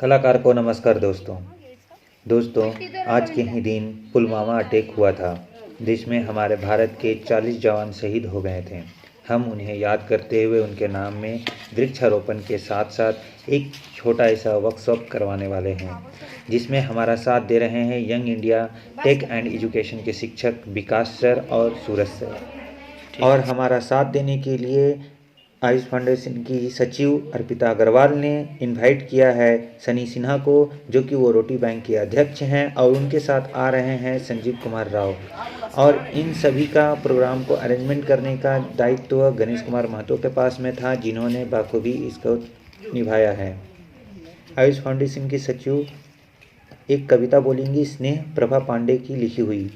कलाकार को नमस्कार दोस्तों। आज के ही दिन पुलवामा अटैक हुआ था, जिसमें हमारे भारत के 40 जवान शहीद हो गए थे। हम उन्हें याद करते हुए उनके नाम में वृक्षारोपण के साथ साथ एक छोटा ऐसा वर्कशॉप करवाने वाले हैं, जिसमें हमारा साथ दे रहे हैं young India tech and education के शिक्षक विकास सर और सूरज सर। और हमारा साथ देने के लिए आयुष फाउंडेशन की सचिव अर्पिता अग्रवाल ने इनवाइट किया है सनी सिन्हा को, जो कि वो रोटी बैंक के अध्यक्ष हैं, और उनके साथ आ रहे हैं संजीव कुमार राव। और इन सभी का प्रोग्राम को अरेंजमेंट करने का दायित्व गणेश कुमार महतो के पास में था, जिन्होंने बाखूबी इसको निभाया है। आयुष फाउंडेशन की सचिव एक कविता बोलेंगी, स्नेह प्रभा पांडे की लिखी हुई।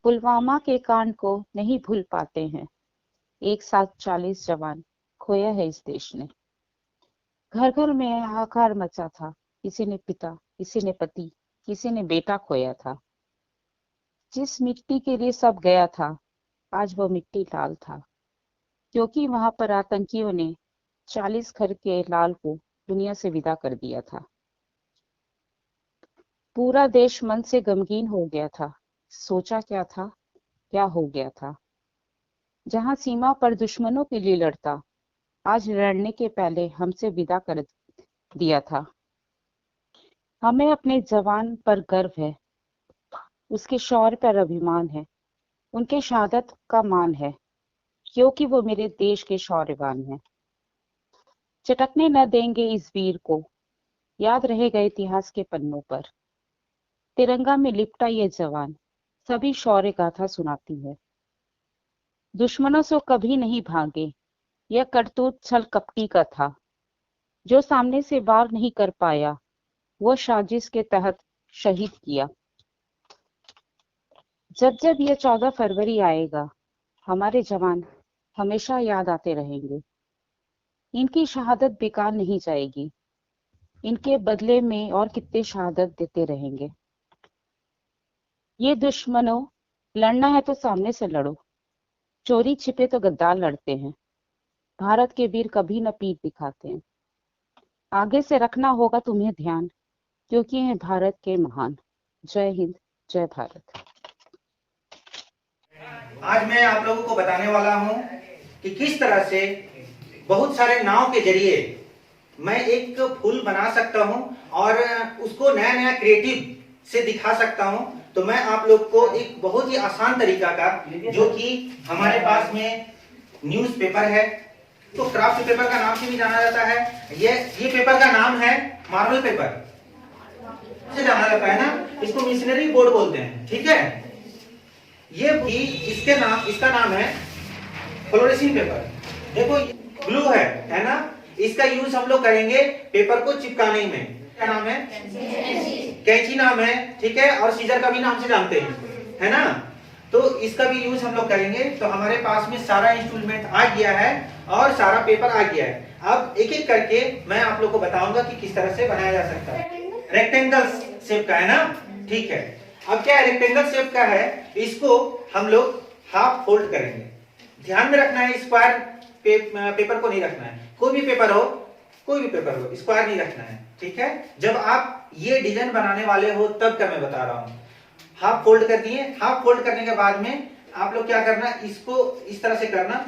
पुलवामा के कांड को नहीं भूल पाते हैं। एक साथ 40 जवान खोया है इस देश ने। घर घर में हाहाकार मचा था। किसी ने पिता, किसी ने पति, किसी ने बेटा खोया था। जिस मिट्टी के लिए सब गया था, आज वो मिट्टी लाल था, क्योंकि वहां पर आतंकियों ने 40 घर के लाल को दुनिया से विदा कर दिया था। पूरा देश मन से गमगीन हो गया था। सोचा क्या था, क्या हो गया था। जहां सीमा पर दुश्मनों के लिए लड़ता, आज लड़ने के पहले हमसे विदा कर दिया था। हमें अपने जवान पर गर्व है, उसके शौर्य पर अभिमान है, उनके शहादत का मान है, क्योंकि वो मेरे देश के शौर्यवान हैं। चटकने न देंगे इस वीर को, याद रहेगा इतिहास के पन्नों पर। तिरंगा में लिपटा ये जवान सभी शौर्य गाथा सुनाती है। दुश्मनों से कभी नहीं भागे, यह करतूत छल कपटी का था। जो सामने से वार नहीं कर पाया, वो साजिश के तहत शहीद किया। जब जब यह 14 फरवरी आएगा, हमारे जवान हमेशा याद आते रहेंगे। इनकी शहादत बेकार नहीं जाएगी। इनके बदले में और कितने शहादत देते रहेंगे। ये दुश्मनों, लड़ना है तो सामने से लड़ो। चोरी छिपे तो गद्दार लड़ते हैं। भारत के वीर कभी न पीठ दिखाते हैं। आगे से रखना होगा तुम्हें ध्यान, क्योंकि ये भारत के महान। जय हिंद, जय भारत। आज मैं आप लोगों को बताने वाला हूं कि किस तरह से बहुत सारे नाव के जरिए मैं एक फूल बना सकता हूं और उसको नया नया क्रिएटिव से दिखा सकता हूं। तो मैं आप लोग को एक बहुत ही आसान तरीका का, जो कि हमारे पास में न्यूज़पेपर है, तो क्राफ्ट पेपर का नाम से भी जाना जाता है। ये पेपर का नाम है मार्बल पेपर से जाना जाता है ना, इसको मिशनरी बोर्ड बोलते हैं, ठीक है। ये भी इसका नाम है फ्लोरेसिंग पेपर। देखो ग्लू है ना, इसका यूज हम लोग करेंगे पेपर को चिपकाने में। क्या नाम है? कैंची नाम है, ठीक है। और सीजर का भी नाम से जानते हैं, है ना। तो इसका भी यूज हम लोग करेंगे। तो हमारे पास में सारा इंस्ट्रूमेंट आ गया है और सारा पेपर आ गया है। अब एक एक करके मैं आप लोग को बताऊंगा कि किस तरह से बनाया जा सकता है। रेक्टेंगल शेप का है ना, ठीक है। अब क्या है, रेक्टेंगल शेप का है, इसको हम लोग हाफ फोल्ड करेंगे। ध्यान में रखना है, स्क्वायर पेपर को नहीं रखना है। कोई भी पेपर हो, स्क्वायर नहीं रखना है, ठीक है। जब आप ये डिजाइन बनाने वाले हो तब का मैं बता रहा हूं। हाफ फोल्ड कर दिए। हाफ फोल्ड करने के बाद में आप लोग क्या करना, इसको इस तरह से करना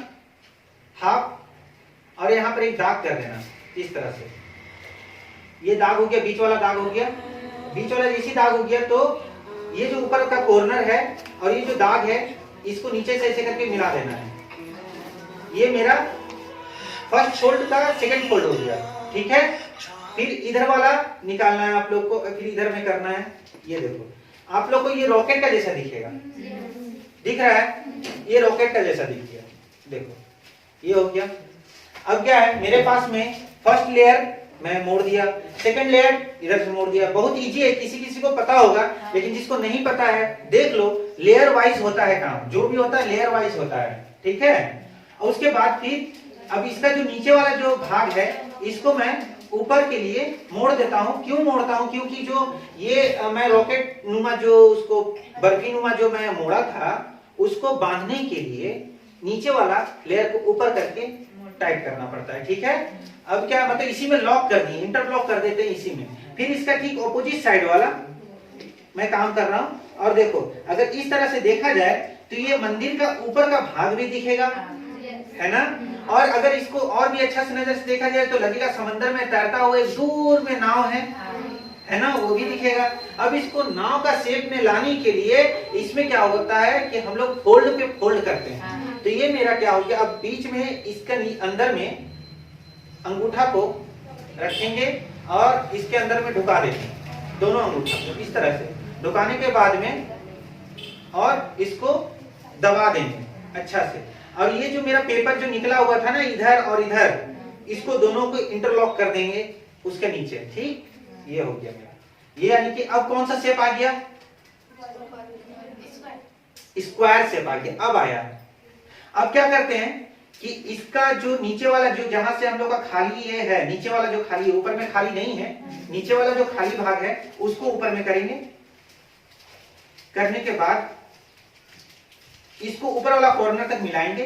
हाफ, और यहां पर एक दाग कर देना इस तरह से। ये दाग हो गया, बीच वाला दाग हो गया। बीच वाला जैसी दाग हो गया तो ये जो ऊपर का कॉर्नर है और ये जो दाग है, इसको नीचे से ऐसे करके मिला देना है। ये मेरा फर्स्ट फोल्ड का सेकंड फोल्ड हो गया, ठीक है। फिर इधर वाला निकालना है आप लोग को, फिर इधर में करना है। ये देखो, आप लोग को ये रॉकेट का जैसा दिखेगा, दिख रहा है, ये रॉकेट का जैसा दिख गया। देखो ये हो गया। अब क्या है, मेरे पास में फर्स्ट लेयर मैं मोड़ दिया, सेकंड लेयर इधर से मोड़ दिया। बहुत इजी है, किसी किसी को पता होगा, लेकिन जिसको नहीं पता है देख लो, लेयर वाइज होता है काम। जो भी होता है लेयर वाइज होता है, ठीक है। और उसके बाद फिर अब इसका जो नीचे वाला जो भाग है, इसको मैं ऊपर के लिए मोड़ देता हूं। क्यों मोड़ता हूं, क्योंकि जो ये मैं रॉकेट नुमा, जो उसको बर्फी नुमा जो मैं मोड़ा था, उसको बांधने के लिए नीचे वाला लेयर को ऊपर करके टाइट करना पड़ता है, ठीक है। अब क्या मतलब इसी में लॉक कर दिए, इंटरलॉक कर देते हैं इसी में। फिर इसका ठीक ऑपोजिट साइड वाला मैं काम कर रहा हूं, और देखो अगर इस तरह से देखा जाए तो ये मंदिर का ऊपर का भाग भी दिखेगा, है ना। और अगर इसको और भी अच्छा से नजर से देखा जाए तो लगेगा समंदर में तैरता हुआ एक दूर में नाव है ना, वो भी दिखेगा। अब इसको नाव का शेप में लाने के लिए इसमें क्या होता है कि हम लोग फोल्ड पे फोल्ड करते हैं। तो ये मेरा क्या हो गया, अब बीच में इसका अंदर में अंगूठा को रखेंगे और इसके अंदर में ढुका देंगे दोनों अंगूठा को इस तरह से, ढुकाने के बाद में और इसको दबा देंगे अच्छा से। और ये जो मेरा पेपर जो निकला हुआ था ना इधर और इधर, इसको दोनों को इंटरलॉक कर देंगे उसके नीचे। ठीक, ये हो गया मेरा। ये यानी कि अब कौन सा शेप आ गया, स्क्वायर शेप आ गया। अब आया, अब क्या करते हैं कि इसका जो नीचे वाला जो जहां से हम लोग का खाली ये है, नीचे वाला जो खाली है, ऊपर में खाली नहीं है, नीचे वाला जो खाली भाग है उसको ऊपर में करेंगे। करने के बाद इसको ऊपर वाला कॉर्नर तक मिलाएंगे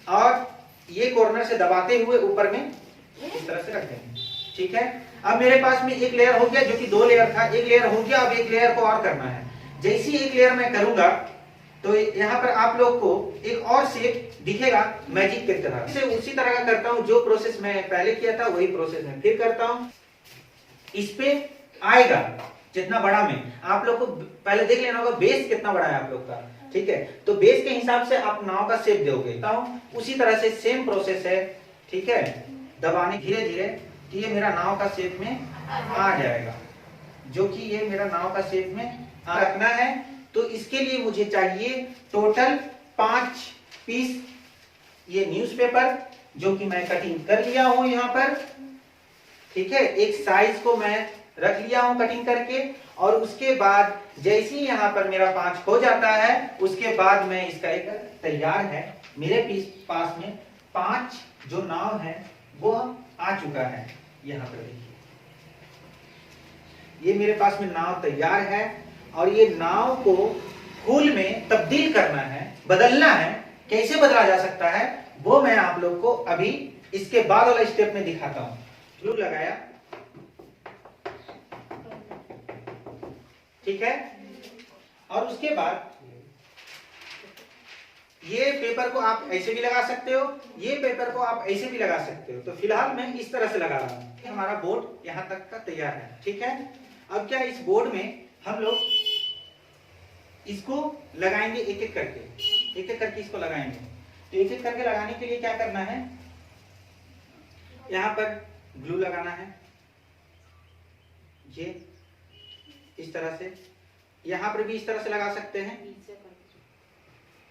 और ये कॉर्नर से दबाते हुए ऊपर में इस तरह से रख देंगे। ठीक है, अब मेरे पास में एक लेयर हो गया, जो कि 2 लेयर था, एक लेयर हो गया। अब एक लेयर को और करना है। जैसे ही एक लेयर मैं करूंगा तो यहाँ पर आप लोग को एक और शेप दिखेगा मैजिक की तरह। इसे उसी तरह का करता हूँ, जो प्रोसेस मैं पहले किया था वही प्रोसेस मैं फिर करता हूँ। इस पे आएगा जितना बड़ा में, आप लोग को पहले देख लेना होगा बेस कितना बड़ा है आप लोग का। ठीक है, तो बेस के हिसाब से आप नाव का शेप दोगे। उसी तरह से सेम प्रोसेस है। ठीक है, दबाने धीरे धीरे कि ये मेरा नाव का शेप में आ जाएगा, जो कि ये मेरा नाव का शेप में रखना है। तो इसके लिए मुझे चाहिए टोटल 5 पीस ये न्यूज़पेपर, जो कि मैं कटिंग कर लिया हूं यहाँ पर। ठीक है, एक साइज को मैं रख लिया हूं कटिंग करके, और उसके बाद जैसे ही यहाँ पर मेरा 5 हो जाता है उसके बाद मैं इसका एक तैयार है मेरे पास में 5 जो नाव है वो आ चुका है। यहाँ पर देखिए ये मेरे पास में नाव तैयार है, और ये नाव को फूल में तब्दील करना है, बदलना है। कैसे बदला जा सकता है वो मैं आप लोग को अभी इसके बाद वाला स्टेप में दिखाता हूं। ग्लू लगाया, ठीक है, और उसके बाद ये पेपर को आप ऐसे भी लगा सकते हो, ये पेपर को आप ऐसे भी लगा सकते हो। तो फिलहाल मैं इस तरह से लगा रहा हूं। हमारा बोर्ड यहां तक का तैयार है। ठीक है, अब क्या इस बोर्ड में हम लोग इसको लगाएंगे एक एक करके इसको लगाएंगे। तो एक एक करके लगाने के लिए क्या करना है, यहां पर ग्लू लगाना है, ये इस तरह से, यहां पर भी इस तरह से लगा सकते हैं,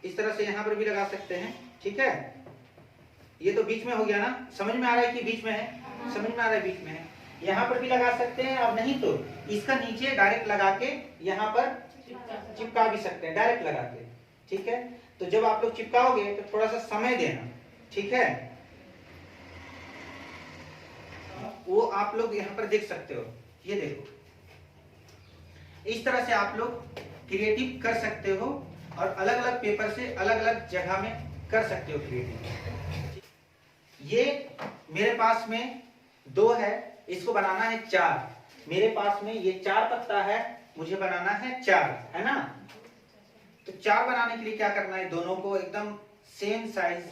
इस तरह से यहां पर भी लगा सकते हैं। ठीक है, ये तो बीच में हो गया ना, समझ में आ रहा है कि बीच में है, समझ में आ रहा है बीच में है। यहाँ पर भी लगा सकते हैं, और नहीं तो इसका नीचे डायरेक्ट लगा के यहाँ पर चिपका भी सकते हैं, डायरेक्ट लगा के। ठीक है, तो जब आप लोग चिपकाओगे तो थोड़ा सा समय देना। ठीक है, वो आप लोग यहाँ पर देख सकते हो, ये देखो इस तरह से आप लोग क्रिएटिव कर सकते हो, और अलग अलग पेपर से अलग अलग जगह में कर सकते हो क्रिएटिव। ये मेरे पास में 2 है, इसको बनाना है 4। मेरे पास में ये 4 पत्ता है, मुझे बनाना है 4, है ना। तो 4 बनाने के लिए क्या करना है, दोनों को एकदम सेम साइज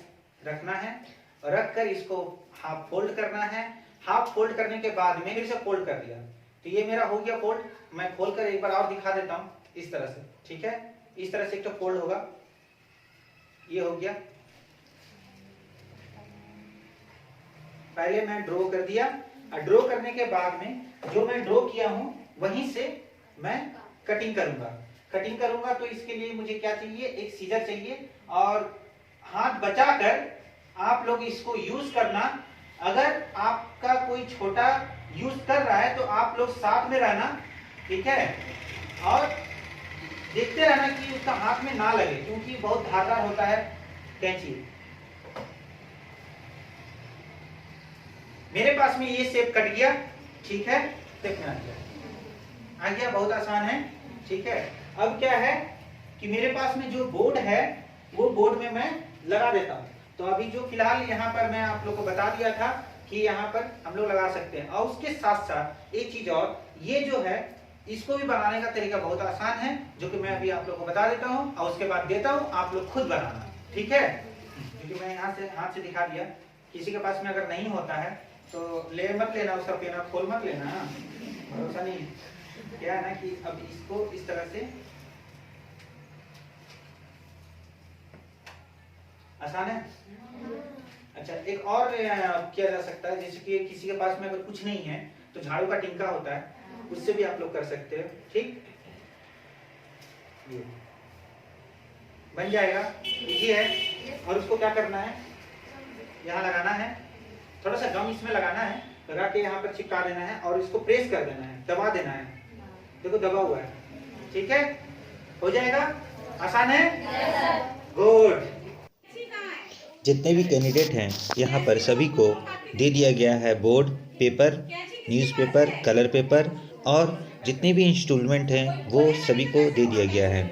रखना है, और रख कर इसको हाफ फोल्ड करना है। हाफ फोल्ड करने के बाद में फिर से फोल्ड कर दिया, तो ये मेरा हो गया फोल्ड। मैं खोल कर एक बार और दिखा देता हूं इस तरह से। ठीक है, इस तरह से एक तो फोल्ड होगा, ये हो गया। पहले मैं ड्रॉ कर दिया, और ड्रॉ करने के बाद में जो मैं ड्रॉ किया हूं वहीं से मैं कटिंग करूंगा। तो इसके लिए मुझे क्या चाहिए, एक सीजर चाहिए, और हाथ बचाकर आप लोग इसको यूज करना। अगर आपका कोई छोटा यूज कर रहा है तो आप लोग साथ में रहना। ठीक है, और देखते रहना कि उसका हाथ में ना लगे, क्योंकि बहुत धारदार होता है कैंची। मेरे पास में ये शेप कट गया। ठीक है, देखना आ गया, बहुत आसान है। ठीक है, अब क्या है कि मेरे पास में जो बोर्ड है वो बोर्ड में मैं लगा देता हूं। तो अभी जो फिलहाल यहाँ पर मैं आप लोग को बता दिया था कि यहाँ पर हम लोग लगा सकते हैं। और उसके साथ साथ एक चीज और, ये जो है इसको भी बनाने का तरीका बहुत आसान है, जो कि मैं अभी आप लोग को बता देता हूँ और उसके बाद देता हूँ, आप लोग खुद बनाना, ठीक है। क्योंकि मैं यहाँ से हाथ से दिखा दिया, किसी के पास में अगर नहीं होता है तो ले मत लेना, उसका पेना खोल मत लेना, भरोसा नहीं। क्या है ना कि अब इसको इस तरह से, आसान है। अच्छा, एक और किया जा सकता है, जैसे कि किसी के पास में अगर कुछ नहीं है तो झाड़ू का टिंका होता है, उससे भी आप लोग कर सकते हो, ठीक। ये बन जाएगा, इजी है। और उसको क्या करना है, यहाँ लगाना है, थोड़ा सा गम इसमें लगाना है, लगा के यहाँ पर चिपका देना है और इसको प्रेस कर देना है, दबा देना है। देखो दबा हुआ है, ठीक है, हो जाएगा। आसान है, गुड। जितने भी कैंडिडेट हैं यहाँ पर सभी को दे दिया गया है board, paper, newspaper, colour paper और जितने भी इंस्टॉलमेंट हैं वो सभी को दे दिया गया है।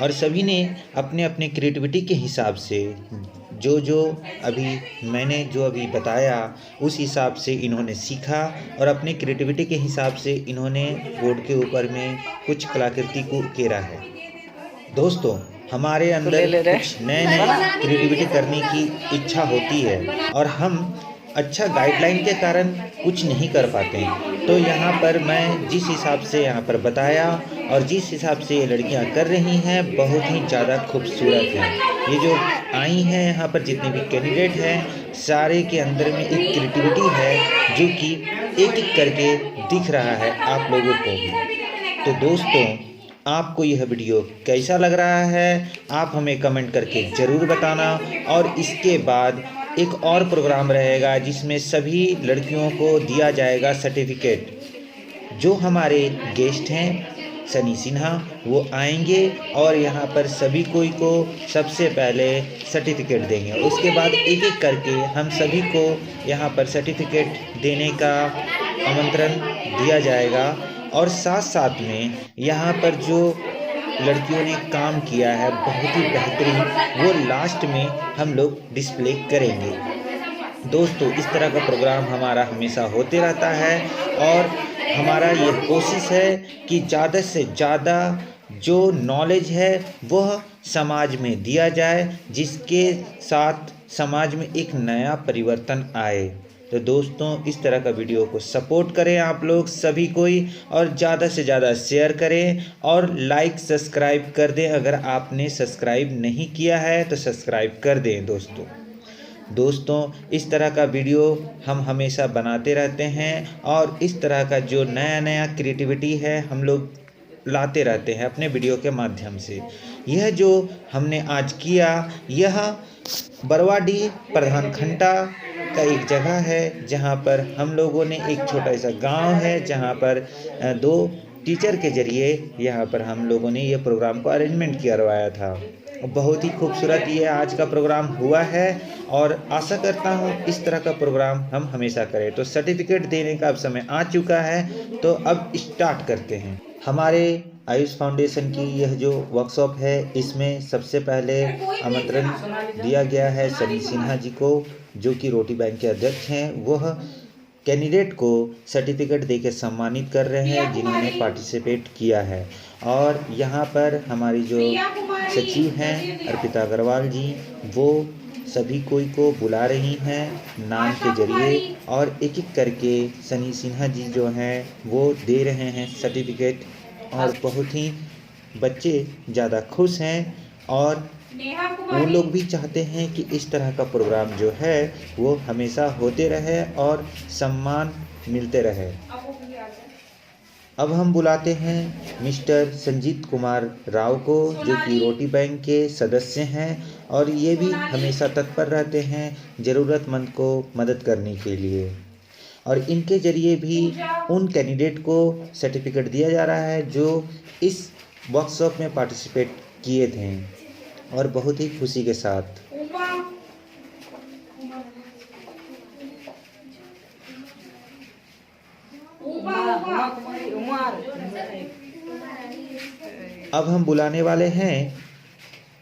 और सभी ने अपने अपने क्रिएटिविटी के हिसाब से जो मैंने अभी बताया उस हिसाब से इन्होंने सीखा और अपने क्रिएटिविटी के हिसाब से इन्होंने बोर्ड के ऊपर में कुछ कलाकृति को उकेरा है। दोस्तों, हमारे अंदर कुछ नए क्रिएटिविटी करने की इच्छा होती है और हम अच्छा गाइडलाइन के कारण कुछ नहीं कर पाते हैं। तो यहाँ पर मैं जिस हिसाब से यहाँ पर बताया और जिस हिसाब से ये लड़कियाँ कर रही हैं, बहुत ही ज़्यादा खूबसूरत हैं। ये जो आई हैं यहाँ पर जितने भी कैंडिडेट हैं, सारे के अंदर में एक क्रिएटिविटी है जो कि एक एक करके दिख रहा है आप लोगों को भी। तो दोस्तों, आपको यह वीडियो कैसा लग रहा है आप हमें कमेंट करके ज़रूर बताना। और इसके बाद एक और प्रोग्राम रहेगा जिसमें सभी लड़कियों को दिया जाएगा सर्टिफिकेट। जो हमारे गेस्ट हैं सनी सिन्हा, वो आएंगे और यहाँ पर सभी कोई को सबसे पहले सर्टिफिकेट देंगे। उसके बाद एक एक करके हम सभी को यहाँ पर सर्टिफिकेट देने का आमंत्रण दिया जाएगा। और साथ साथ में यहाँ पर जो लड़कियों ने काम किया है बहुत ही बेहतरीन, वो लास्ट में हम लोग डिस्प्ले करेंगे। दोस्तों, इस तरह का प्रोग्राम हमारा हमेशा होते रहता है और हमारा ये कोशिश है कि ज़्यादा से ज़्यादा जो नॉलेज है वह समाज में दिया जाए, जिसके साथ समाज में एक नया परिवर्तन आए। तो दोस्तों, इस तरह का वीडियो को सपोर्ट करें आप लोग सभी कोई, और ज़्यादा से ज़्यादा शेयर करें और लाइक सब्सक्राइब कर दें। अगर आपने सब्सक्राइब नहीं किया है तो सब्सक्राइब कर दें। दोस्तों, इस तरह का वीडियो हम हमेशा बनाते रहते हैं और इस तरह का जो नया क्रिएटिविटी है हम लोग लाते रहते हैं अपने वीडियो के माध्यम से। यह जो हमने आज किया, यह बरवाडीह प्रधान खंडा का एक जगह है जहां पर हम लोगों ने एक छोटा सा गांव है जहां पर 2 टीचर के जरिए यहाँ पर हम लोगों ने ये प्रोग्राम को अरेंजमेंट करवाया था। बहुत ही खूबसूरत ये आज का प्रोग्राम हुआ है और आशा करता हूँ इस तरह का प्रोग्राम हम हमेशा करें। तो सर्टिफिकेट देने का अब समय आ चुका है, तो अब स्टार्ट करते हैं। हमारे आयुष फाउंडेशन की यह जो वर्कशॉप है, इसमें सबसे पहले आमंत्रण दिया गया है सनी सिन्हा जी को, जो कि रोटी बैंक के अध्यक्ष हैं। वह कैंडिडेट को सर्टिफिकेट देकर सम्मानित कर रहे हैं जिन्होंने पार्टिसिपेट किया है। और यहाँ पर हमारी जो सचिव हैं अर्पिता अग्रवाल जी, वो सभी कोई को बुला रही हैं नाम के जरिए और एक एक करके सनी सिन्हा जी जो हैं वो दे रहे हैं सर्टिफिकेट। और बहुत ही बच्चे ज़्यादा खुश हैं और वो लोग भी चाहते हैं कि इस तरह का प्रोग्राम जो है वो हमेशा होते रहे और सम्मान मिलते रहे। अब हम बुलाते हैं मिस्टर संजीत कुमार राव को, जो कि रोटी बैंक के सदस्य हैं और ये भी हमेशा तत्पर रहते हैं ज़रूरतमंद को मदद करने के लिए। और इनके जरिए भी उन कैंडिडेट को सर्टिफिकेट दिया जा रहा है जो इस वर्कशॉप में पार्टिसिपेट किए थे और बहुत ही खुशी के साथ। अब हम बुलाने वाले हैं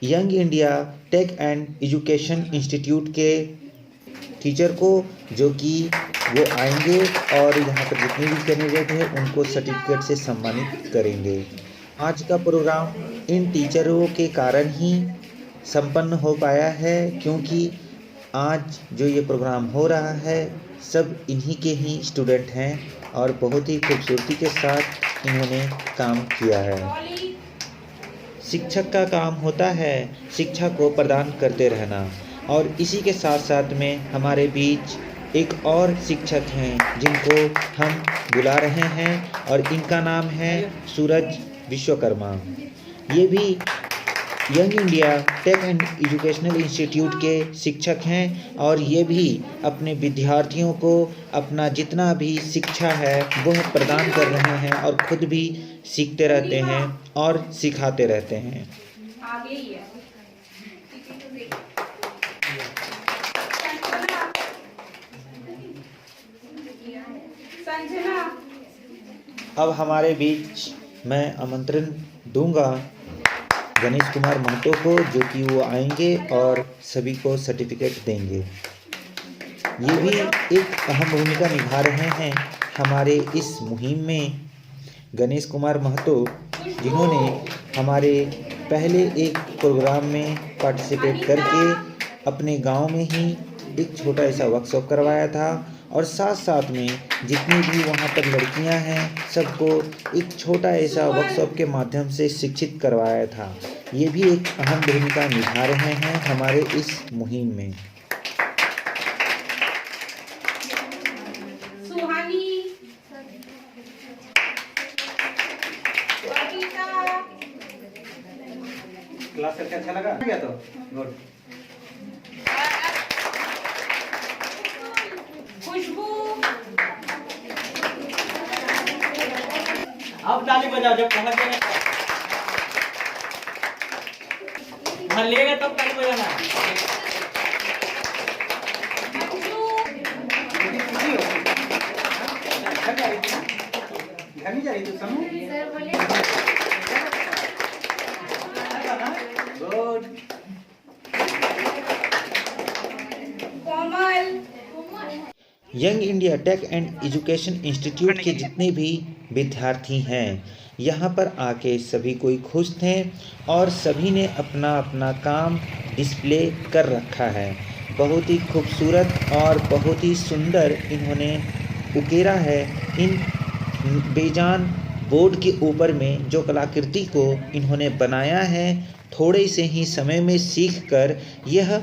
young India tech and education institute के टीचर को, जो कि वो आएंगे और यहाँ पर जितने भी कैंडिडेट हैं उनको सर्टिफिकेट से सम्मानित करेंगे। आज का प्रोग्राम इन टीचरों के कारण ही संपन्न हो पाया है, क्योंकि आज जो ये प्रोग्राम हो रहा है सब इन्हीं के ही स्टूडेंट हैं और बहुत ही खूबसूरती के साथ इन्होंने काम किया है। शिक्षक का काम होता है शिक्षा को प्रदान करते रहना, और इसी के साथ साथ में हमारे बीच एक और शिक्षक हैं जिनको हम बुला रहे हैं और इनका नाम है सूरज विश्वकर्मा। ये भी young India tech and educational institute के शिक्षक हैं और ये भी अपने विद्यार्थियों को अपना जितना भी शिक्षा है वह प्रदान कर रहे हैं और खुद भी सीखते रहते हैं और सिखाते रहते हैं। अब हमारे बीच मैं आमंत्रण दूंगा गणेश कुमार महतो को, जो कि वो आएंगे और सभी को सर्टिफिकेट देंगे। ये भी एक अहम भूमिका निभा रहे हैं हमारे इस मुहिम में गणेश कुमार महतो, जिन्होंने हमारे पहले एक प्रोग्राम में पार्टिसिपेट करके अपने गांव में ही एक छोटा ऐसा वर्कशॉप करवाया था और साथ साथ में जितनी भी वहाँ पर लड़कियाँ हैं सबको एक छोटा ऐसा वर्कशॉप के माध्यम से शिक्षित करवाया था। ये भी एक अहम भूमिका निभा रहे हैं हमारे इस मुहिम में। क्लास करके अच्छा लगा क्या? तो गुड। खुशबू अब ताली बजाओ जब पहुंच जाए, हाँ लेगा तब ताली बजाना। घर नहीं जा रही तू समूह? Good. Young India tech and education institute के जितने भी विद्यार्थी हैं यहाँ पर आके सभी कोई खुश थे और सभी ने अपना अपना काम डिस्प्ले कर रखा है। बहुत ही खूबसूरत और बहुत ही सुंदर इन्होंने उकेरा है इन बेजान बोर्ड के ऊपर में जो कलाकृति को इन्होंने बनाया है। थोड़े से ही समय में सीखकर यह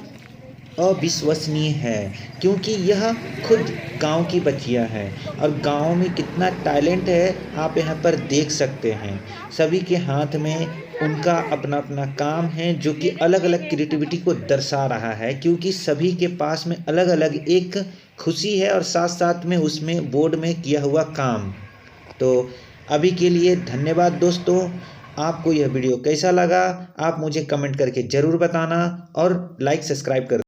अविश्वसनीय है, क्योंकि यह खुद गांव की बच्चियां हैं और गांव में कितना टैलेंट है आप यहां पर देख सकते हैं। सभी के हाथ में उनका अपना अपना काम है जो कि अलग अलग क्रिएटिविटी को दर्शा रहा है, क्योंकि सभी के पास में अलग अलग एक खुशी है और साथ साथ में उसमें बोर्ड में किया हुआ काम। तो अभी के लिए धन्यवाद दोस्तों। आपको यह वीडियो कैसा लगा आप मुझे कमेंट करके ज़रूर बताना और लाइक सब्सक्राइब कर